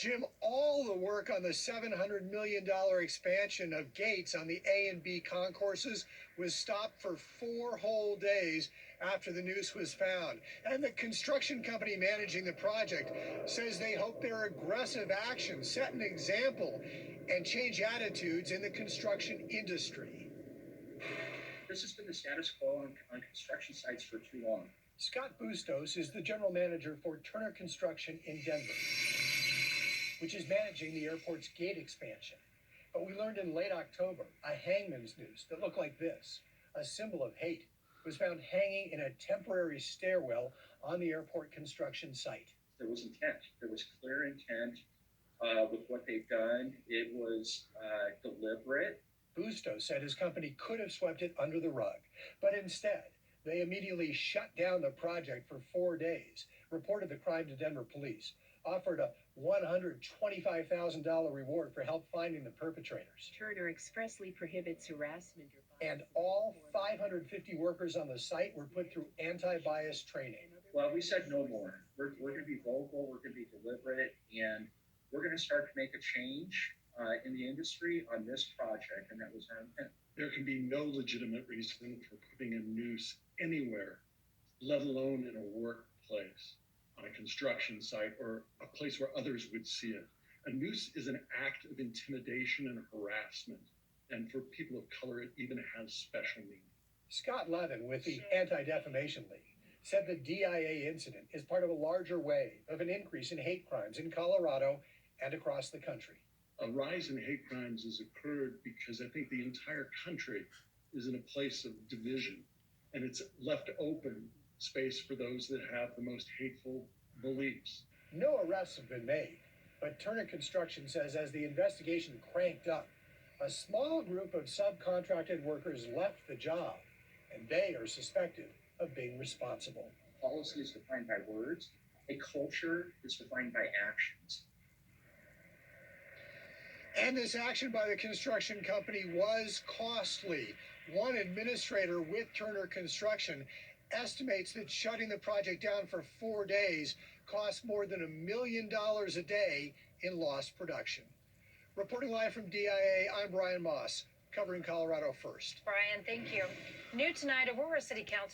Jim, all the work on the $700 million expansion of gates on the A and B concourses was stopped for 4 whole days after the noose was found. And the construction company managing the project says they hope their aggressive actions set an example and change attitudes in the construction industry. This has been the status quo on construction sites for too long. Scott Bustos is the general manager for Turner Construction in Denver, which is managing the airport's gate expansion. But we learned in late October, a hangman's noose that looked like this, a symbol of hate, was found hanging in a temporary stairwell on the airport construction site. There was intent. There was clear intent with what they've done. It was deliberate. Bustos said his company could have swept it under the rug, but instead, they immediately shut down the project for 4 days, reported the crime to Denver police, offered a $125,000 reward for help finding the perpetrators. Turner expressly prohibits harassment or violence. And all 550 workers on the site were put through anti-bias training. Well, we said no more. We're going to be vocal, we're going to be deliberate, and we're going to start to make a change in the industry on this project, and that was our intent. There can be no legitimate reason for putting a noose anywhere, let alone in a workplace, on a construction site, or a place where others would see it. A noose is an act of intimidation and harassment, and for people of color, it even has special meaning. Scott Levin with the Anti-Defamation League said the DIA incident is part of a larger wave of an increase in hate crimes in Colorado and across the country. A rise in hate crimes has occurred because I think the entire country is in a place of division, and it's left open space for those that have the most hateful beliefs. No arrests have been made, but Turner Construction says as the investigation cranked up, a small group of subcontracted workers left the job, and they are suspected of being responsible. Policy is defined by words. A culture is defined by actions. And this action by the construction company was costly. One administrator with Turner Construction estimates that shutting the project down for 4 days cost more than $1 million a day in lost production. Reporting live from DIA, I'm Brian Moss, covering Colorado First. Brian, thank you. New tonight, Aurora City Council